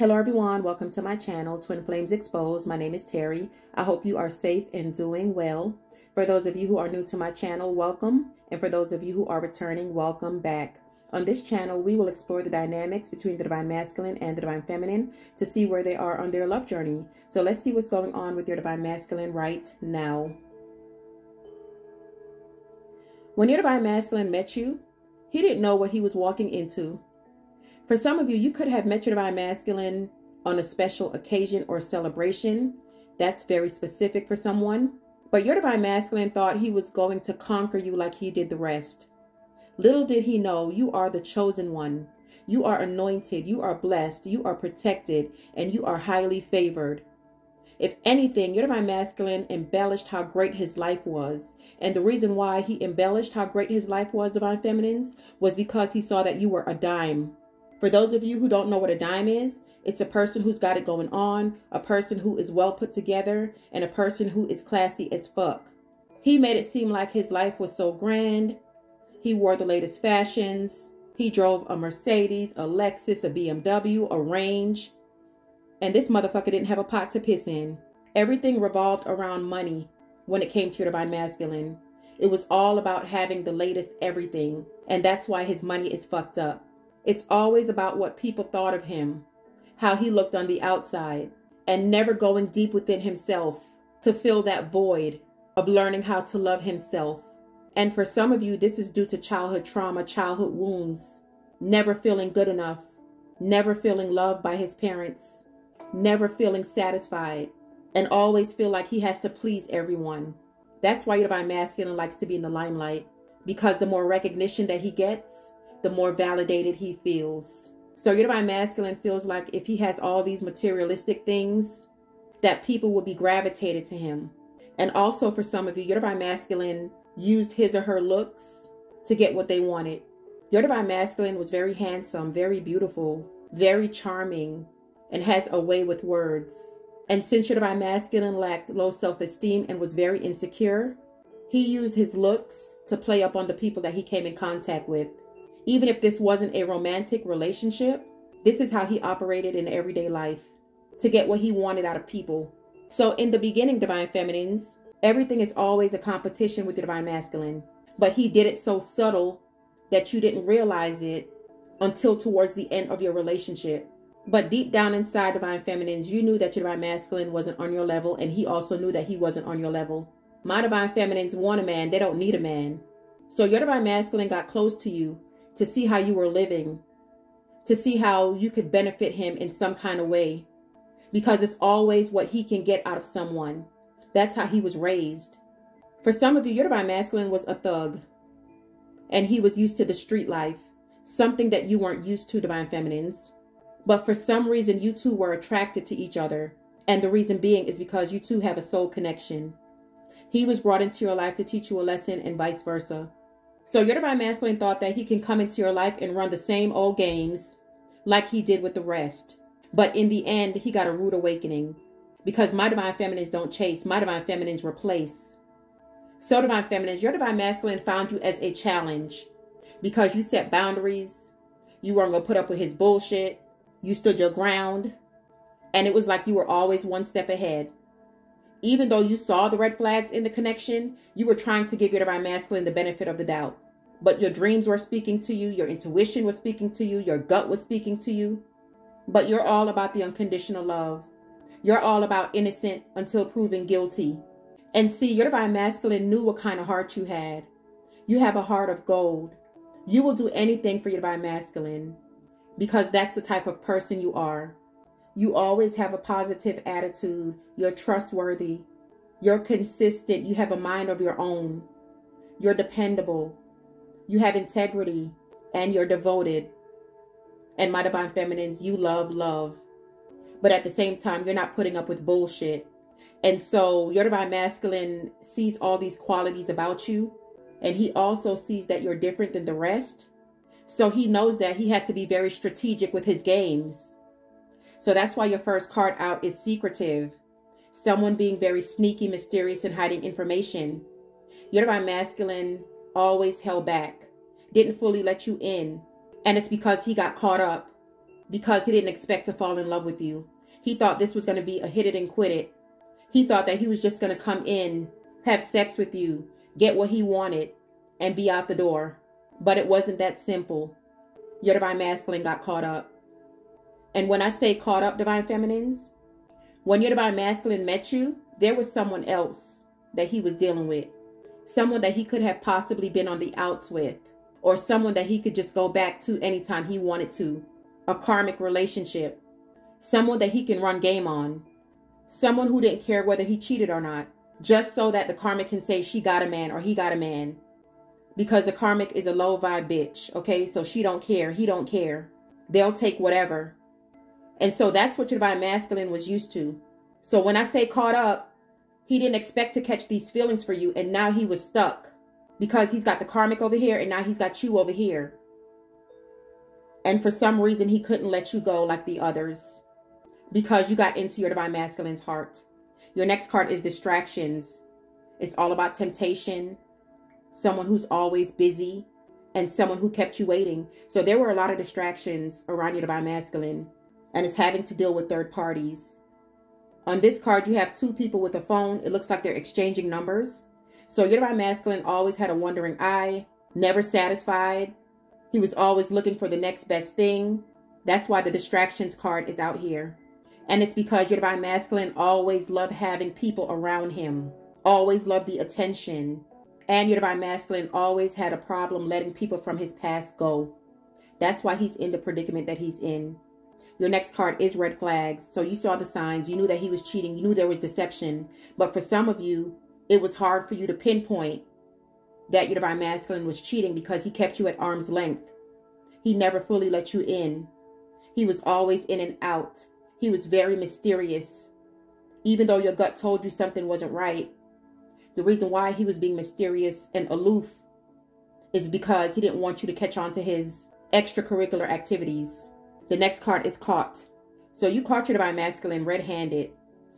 Hello everyone, welcome to my channel, Twin Flames Exposed. My name is Terry. I hope you are safe and doing well. For those of you who are new to my channel, welcome. And for those of you who are returning, welcome back. On this channel, we will explore the dynamics between the Divine Masculine and the Divine Feminine to see where they are on their love journey. So let's see what's going on with your Divine Masculine right now. When your Divine Masculine met you, he didn't know what he was walking into. For some of you, you could have met your Divine Masculine on a special occasion or celebration. That's very specific for someone. But your Divine Masculine thought he was going to conquer you like he did the rest. Little did he know, you are the chosen one. You are anointed, you are blessed, you are protected, and you are highly favored. If anything, your Divine Masculine embellished how great his life was. And the reason why he embellished how great his life was, Divine Feminines, was because he saw that you were a dime. For those of you who don't know what a dime is, it's a person who's got it going on, a person who is well put together, and a person who is classy as fuck. He made it seem like his life was so grand. He wore the latest fashions. He drove a Mercedes, a Lexus, a BMW, a Range. And this motherfucker didn't have a pot to piss in. Everything revolved around money when it came to your Divine Masculine. It was all about having the latest everything. And that's why his money is fucked up. It's always about what people thought of him, how he looked on the outside, and never going deep within himself to fill that void of learning how to love himself. And for some of you, this is due to childhood trauma, childhood wounds, never feeling good enough, never feeling loved by his parents, never feeling satisfied, and always feel like he has to please everyone. That's why your Divine Masculine likes to be in the limelight, because the more recognition that he gets, the more validated he feels. So your Divine Masculine feels like if he has all these materialistic things, that people will be gravitated to him. And also for some of you, your Divine Masculine used his or her looks to get what they wanted. Your Divine Masculine was very handsome, very beautiful, very charming, and has a way with words. And since your Divine Masculine lacked low self-esteem and was very insecure, he used his looks to play up on the people that he came in contact with. Even if this wasn't a romantic relationship, this is how he operated in everyday life to get what he wanted out of people. So in the beginning, Divine Feminines, everything is always a competition with the Divine Masculine. But he did it so subtle that you didn't realize it until towards the end of your relationship. But deep down inside, Divine Feminines, you knew that your Divine Masculine wasn't on your level, and he also knew that he wasn't on your level. My Divine Feminines want a man, they don't need a man. So your Divine Masculine got close to you to see how you were living, to see how you could benefit him in some kind of way, because it's always what he can get out of someone. That's how he was raised. For some of you, your Divine Masculine was a thug, and he was used to the street life, something that you weren't used to, Divine Feminines. But for some reason, you two were attracted to each other, and the reason being is because you two have a soul connection. He was brought into your life to teach you a lesson, and vice versa. So your Divine Masculine thought that he can come into your life and run the same old games like he did with the rest. But in the end, he got a rude awakening, because my Divine Feminines don't chase. My Divine Feminines replace. So Divine Feminines, your Divine Masculine found you as a challenge because you set boundaries. You weren't going to put up with his bullshit. You stood your ground. And it was like you were always one step ahead. Even though you saw the red flags in the connection, you were trying to give your Divine Masculine the benefit of the doubt. But your dreams were speaking to you, your intuition was speaking to you, your gut was speaking to you. But you're all about the unconditional love. You're all about innocent until proven guilty. And see, your Divine Masculine knew what kind of heart you had. You have a heart of gold. You will do anything for your Divine Masculine because that's the type of person you are. You always have a positive attitude. You're trustworthy. You're consistent. You have a mind of your own. You're dependable. You have integrity. And you're devoted. And my Divine Feminines, you love love. But at the same time, you're not putting up with bullshit. And so your Divine Masculine sees all these qualities about you. And he also sees that you're different than the rest. So he knows that he had to be very strategic with his games. So that's why your first card out is secretive. Someone being very sneaky, mysterious, and hiding information. Your Divine Masculine always held back. Didn't fully let you in. And it's because he got caught up because he didn't expect to fall in love with you. He thought this was going to be a hit it and quit it. He thought that he was just going to come in, have sex with you, get what he wanted, and be out the door. But it wasn't that simple. Your divine masculine got caught up. And when I say caught up, divine feminines, when your divine masculine met you, there was someone else that he was dealing with. Someone that he could have possibly been on the outs with. Or someone that he could just go back to anytime he wanted to. A karmic relationship. Someone that he can run game on. Someone who didn't care whether he cheated or not. Just so that the karmic can say she got a man or he got a man. Because the karmic is a low vibe bitch. Okay, so she don't care. He don't care. They'll take whatever. And so that's what your divine masculine was used to. So when I say caught up, he didn't expect to catch these feelings for you. And now he was stuck. Because he's got the karmic over here and now he's got you over here. And for some reason he couldn't let you go like the others. Because you got into your divine masculine's heart. Your next card is distractions. It's all about temptation. Someone who's always busy. And someone who kept you waiting. So there were a lot of distractions around your divine masculine. And it's having to deal with third parties. On this card, you have two people with a phone. It looks like they're exchanging numbers. So your divine masculine always had a wandering eye. Never satisfied. He was always looking for the next best thing. That's why the distractions card is out here. And it's because your divine masculine always loved having people around him. Always loved the attention. And your divine masculine always had a problem letting people from his past go. That's why he's in the predicament that he's in. Your next card is red flags. So you saw the signs. You knew that he was cheating. You knew there was deception. But for some of you, it was hard for you to pinpoint that your divine masculine was cheating because he kept you at arm's length. He never fully let you in. He was always in and out. He was very mysterious. Even though your gut told you something wasn't right, the reason why he was being mysterious and aloof is because he didn't want you to catch on to his extracurricular activities. The next card is caught. So you caught your divine masculine red-handed.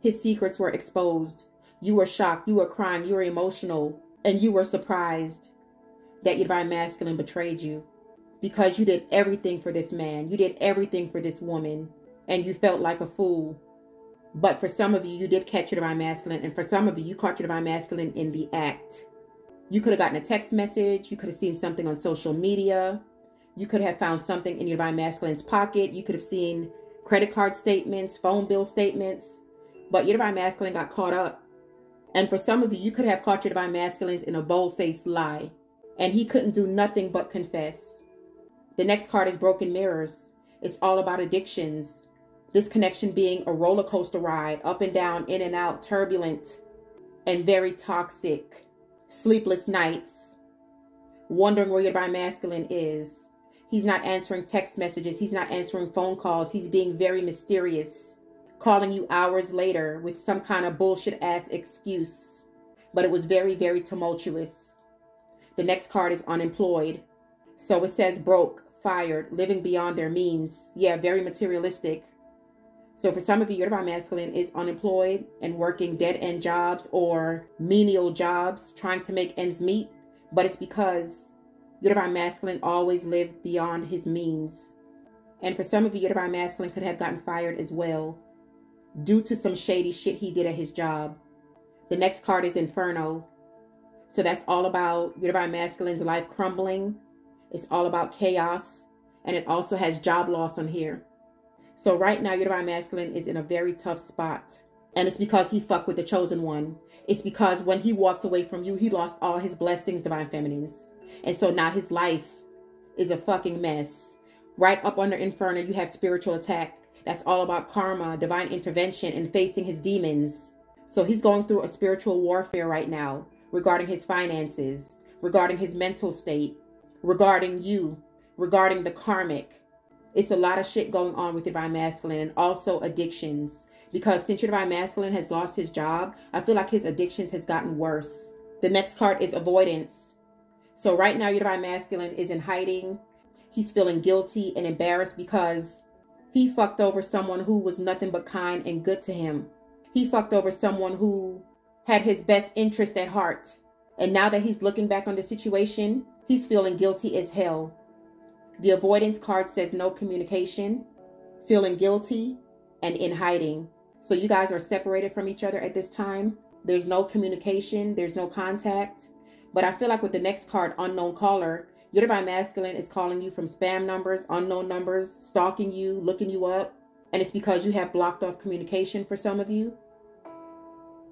His secrets were exposed. You were shocked. You were crying. You were emotional. And you were surprised that your divine masculine betrayed you. Because you did everything for this man. You did everything for this woman. And you felt like a fool. But for some of you, you did catch your divine masculine. And for some of you, you caught your divine masculine in the act. You could have gotten a text message. You could have seen something on social media. You could have found something in your divine masculine's pocket. You could have seen credit card statements, phone bill statements. But your divine masculine got caught up. And for some of you, you could have caught your divine masculines in a bold-faced lie. And he couldn't do nothing but confess. The next card is broken mirrors. It's all about addictions. This connection being a roller coaster ride, up and down, in and out, turbulent, and very toxic. Sleepless nights. Wondering where your divine masculine is. He's not answering text messages. He's not answering phone calls. He's being very mysterious. Calling you hours later with some kind of bullshit ass excuse. But it was very, very tumultuous. The next card is unemployed. So it says broke, fired, living beyond their means. Yeah, very materialistic. So for some of you, your divine masculine is unemployed and working dead-end jobs or menial jobs, trying to make ends meet. But it's because your divine masculine always lived beyond his means. And for some of you, your divine masculine could have gotten fired as well, due to some shady shit he did at his job. The next card is Inferno. So that's all about your divine masculine's life crumbling. It's all about chaos. And it also has job loss on here. So right now, your divine masculine is in a very tough spot. And it's because he fucked with the chosen one. It's because when he walked away from you, he lost all his blessings, divine feminines. And so now his life is a fucking mess. Right up under Inferno, you have spiritual attack. That's all about karma, divine intervention, and facing his demons. So he's going through a spiritual warfare right now regarding his finances, regarding his mental state, regarding you, regarding the karmic. It's a lot of shit going on with your divine masculine, and also addictions. Because since your divine masculine has lost his job, I feel like his addictions has gotten worse. The next card is avoidance. So right now, your divine masculine is in hiding. He's feeling guilty and embarrassed because he fucked over someone who was nothing but kind and good to him. He fucked over someone who had his best interest at heart. And now that he's looking back on the situation, he's feeling guilty as hell. The avoidance card says no communication. feeling guilty, and in hiding. So you guys are separated from each other at this time. There's no communication, there's no contact. But I feel like with the next card, unknown caller, your divine masculine is calling you from spam numbers, unknown numbers, stalking you, looking you up. And it's because you have blocked off communication for some of you.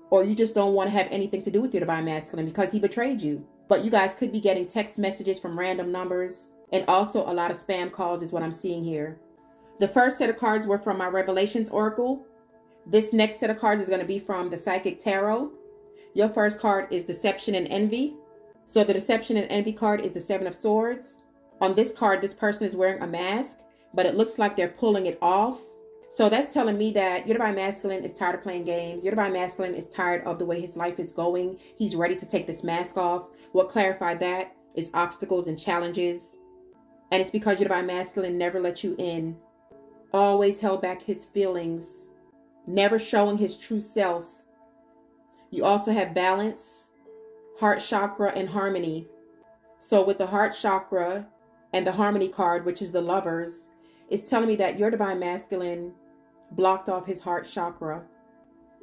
Or you just don't want to have anything to do with your divine masculine because he betrayed you. But you guys could be getting text messages from random numbers. And also a lot of spam calls is what I'm seeing here. The first set of cards were from my Revelations Oracle. This next set of cards is going to be from the Psychic Tarot. Your first card is Deception and Envy. So the Deception and Envy card is the Seven of Swords. On this card, this person is wearing a mask, but it looks like they're pulling it off. So that's telling me that your divine masculine is tired of playing games. Your divine masculine is tired of the way his life is going. He's ready to take this mask off. What clarified that is obstacles and challenges. And it's because your divine masculine never let you in. Always held back his feelings. Never showing his true self. You also have balance, heart chakra, and harmony. So with the heart chakra and the harmony card, which is the Lovers, it's telling me that your divine masculine blocked off his heart chakra.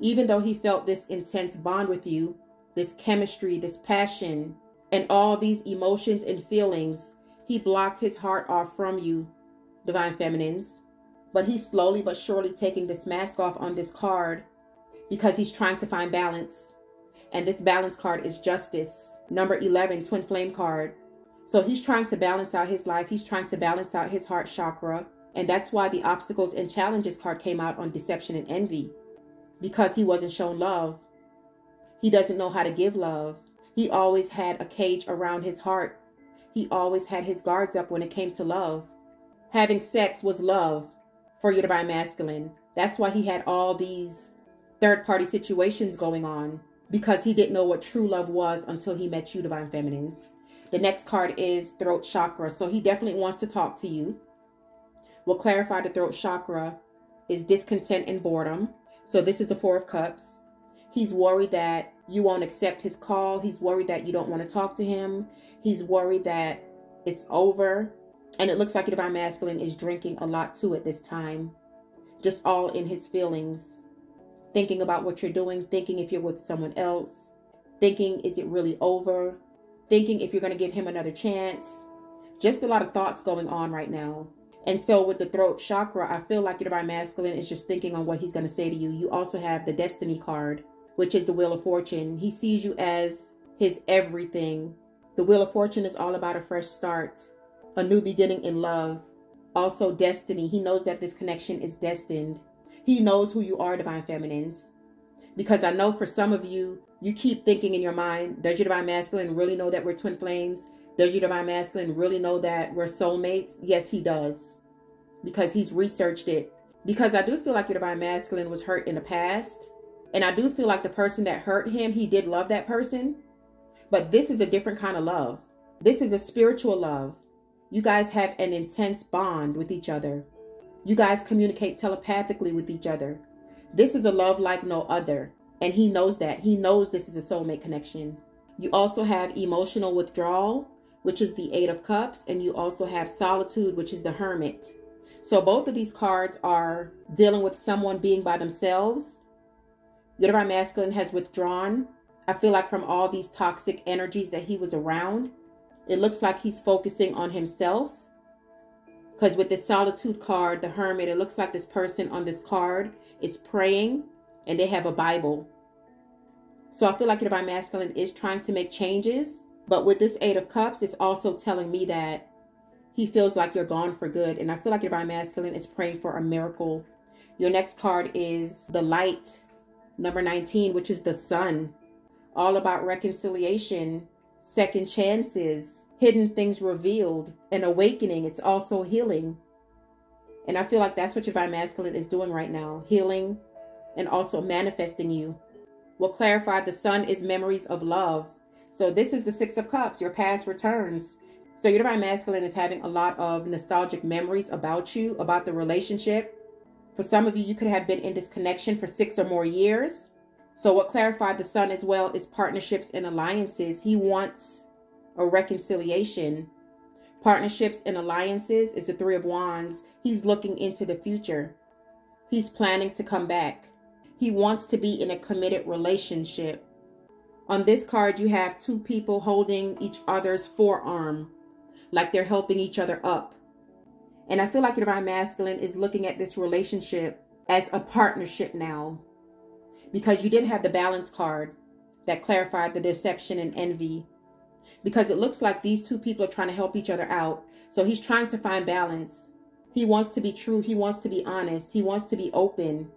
Even though he felt this intense bond with you, this chemistry, this passion, and all these emotions and feelings, he blocked his heart off from you, divine feminines. But he's slowly but surely taking this mask off on this card because he's trying to find balance. And this balance card is Justice, number 11, Twin Flame card. So he's trying to balance out his life. He's trying to balance out his heart chakra. And that's why the Obstacles and Challenges card came out on Deception and Envy. Because he wasn't shown love. He doesn't know how to give love. He always had a cage around his heart. He always had his guards up when it came to love. Having sex was love for your divine masculine. That's why he had all these third-party situations going on. Because he didn't know what true love was until he met you, divine feminines. The next card is throat chakra. So he definitely wants to talk to you. What clarified the throat chakra is discontent and boredom. So this is the Four of Cups. He's worried that you won't accept his call. He's worried that you don't want to talk to him. He's worried that it's over. And it looks like your divine masculine is drinking a lot too at this time. Just all in his feelings. Thinking about what you're doing. Thinking if you're with someone else. Thinking, is it really over? Thinking if you're going to give him another chance. Just a lot of thoughts going on right now. And so with the throat chakra, I feel like your divine masculine is just thinking on what he's going to say to you. You also have the Destiny card, which is the Wheel of Fortune. He sees you as his everything. The Wheel of Fortune is all about a fresh start. A new beginning in love. Also destiny. He knows that this connection is destined. He knows who you are, divine feminines. Because I know for some of you, you keep thinking in your mind, does your divine masculine really know that we're twin flames? Does your divine masculine really know that we're soulmates? Yes, he does. Because he's researched it. Because I do feel like your divine masculine was hurt in the past. And I do feel like the person that hurt him, he did love that person. But this is a different kind of love. This is a spiritual love. You guys have an intense bond with each other. You guys communicate telepathically with each other. This is a love like no other. And he knows that. He knows this is a soulmate connection. You also have emotional withdrawal, which is the Eight of Cups. And you also have solitude, which is the Hermit. So both of these cards are dealing with someone being by themselves. Your divine masculine has withdrawn. I feel like from all these toxic energies that he was around. It looks like he's focusing on himself. Because with this solitude card, the Hermit, it looks like this person on this card is praying and they have a Bible. So I feel like your divine masculine is trying to make changes. But with this Eight of Cups, it's also telling me that he feels like you're gone for good. And I feel like your divine masculine is praying for a miracle. Your next card is the Light, number 19, which is the Sun. All about reconciliation, second chances, hidden things revealed, an awakening. It's also healing. And I feel like that's what your divine masculine is doing right now. Healing and also manifesting you. What clarified the Sun is memories of love. So this is the Six of Cups. Your past returns. So your divine masculine is having a lot of nostalgic memories about you, about the relationship. For some of you, you could have been in this connection for 6 or more years. So what clarified the Sun as well is partnerships and alliances. He wants a reconciliation. Partnerships and alliances is the Three of Wands. He's looking into the future. He's planning to come back. He wants to be in a committed relationship. On this card, you have two people holding each other's forearm, like they're helping each other up. And I feel like your divine masculine is looking at this relationship as a partnership now, because you did have the balance card that clarified the deception and envy, because it looks like these two people are trying to help each other out. So he's trying to find balance. He wants to be true. He wants to be honest. He wants to be open.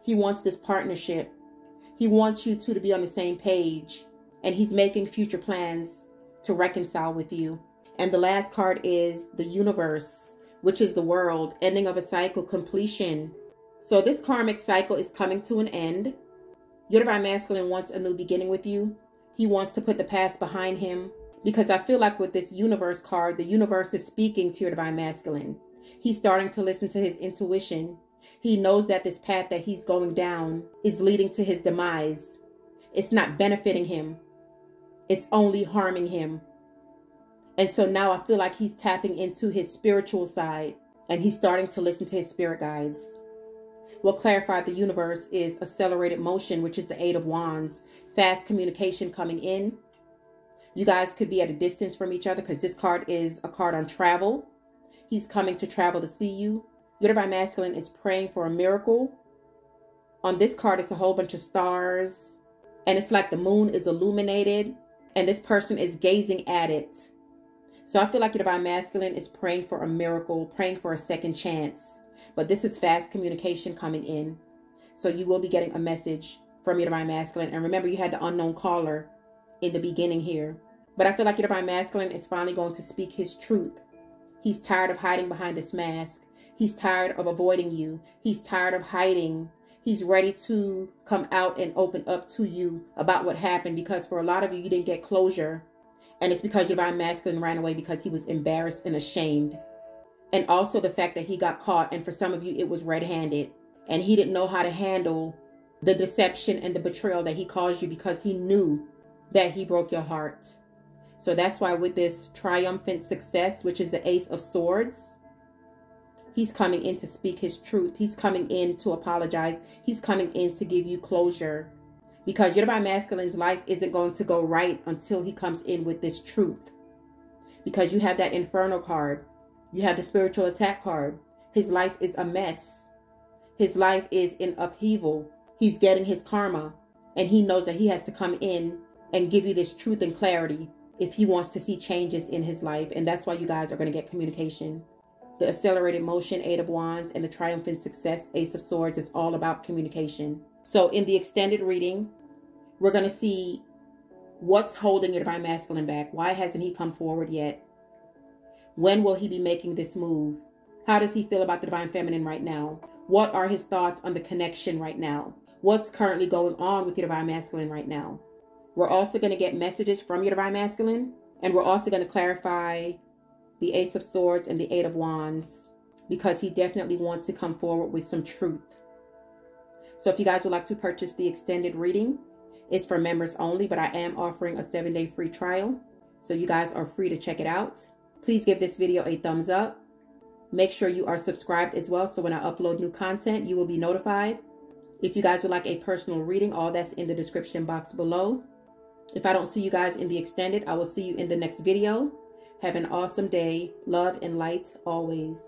He wants this partnership. He wants you two to be on the same page, and he's making future plans to reconcile with you. And the last card is the universe, which is the world, ending of a cycle, completion. So this karmic cycle is coming to an end. Your divine masculine wants a new beginning with you. He wants to put the past behind him, because I feel like with this universe card, the universe is speaking to your divine masculine. He's starting to listen to his intuition. He knows that this path that he's going down is leading to his demise. It's not benefiting him. It's only harming him. And so now I feel like he's tapping into his spiritual side, and he's starting to listen to his spirit guides. What clarified the universe is accelerated motion, which is the Eight of Wands. Fast communication coming in. You guys could be at a distance from each other, because this card is a card on travel. He's coming to travel to see you. Your divine masculine is praying for a miracle. On this card, it's a whole bunch of stars, and it's like the moon is illuminated, and this person is gazing at it. So I feel like your divine masculine is praying for a miracle, praying for a second chance. But this is fast communication coming in. So you will be getting a message from your divine masculine. And remember, you had the unknown caller in the beginning here. But I feel like your divine masculine is finally going to speak his truth. He's tired of hiding behind this mask. He's tired of avoiding you. He's tired of hiding. He's ready to come out and open up to you about what happened, because for a lot of you, you didn't get closure. And it's because your divine masculine ran away because he was embarrassed and ashamed. And also the fact that he got caught, and for some of you, it was red-handed. And he didn't know how to handle the deception and the betrayal that he caused you, because he knew that he broke your heart. So that's why with this triumphant success, which is the Ace of Swords, he's coming in to speak his truth. He's coming in to apologize. He's coming in to give you closure, because your divine masculine's life isn't going to go right until he comes in with this truth. Because you have that Inferno card. You have the spiritual attack card. His life is a mess. His life is in upheaval. He's getting his karma, and he knows that he has to come in and give you this truth and clarity if he wants to see changes in his life. And that's why you guys are going to get communication. The accelerated motion, Eight of Wands, and the triumphant success, Ace of Swords, is all about communication. So in the extended reading, we're going to see what's holding your divine masculine back. Why hasn't he come forward yet? When will he be making this move? How does he feel about the divine feminine right now? What are his thoughts on the connection right now? What's currently going on with your divine masculine right now? We're also going to get messages from your divine masculine, and we're also going to clarify the Ace of Swords and the Eight of Wands, because he definitely wants to come forward with some truth. So if you guys would like to purchase the extended reading, it's for members only, but I am offering a 7-day free trial. So you guys are free to check it out. Please give this video a thumbs up. Make sure you are subscribed as well, so when I upload new content, you will be notified. If you guys would like a personal reading, all that's in the description box below. If I don't see you guys in the extended, I will see you in the next video. Have an awesome day. Love and light always.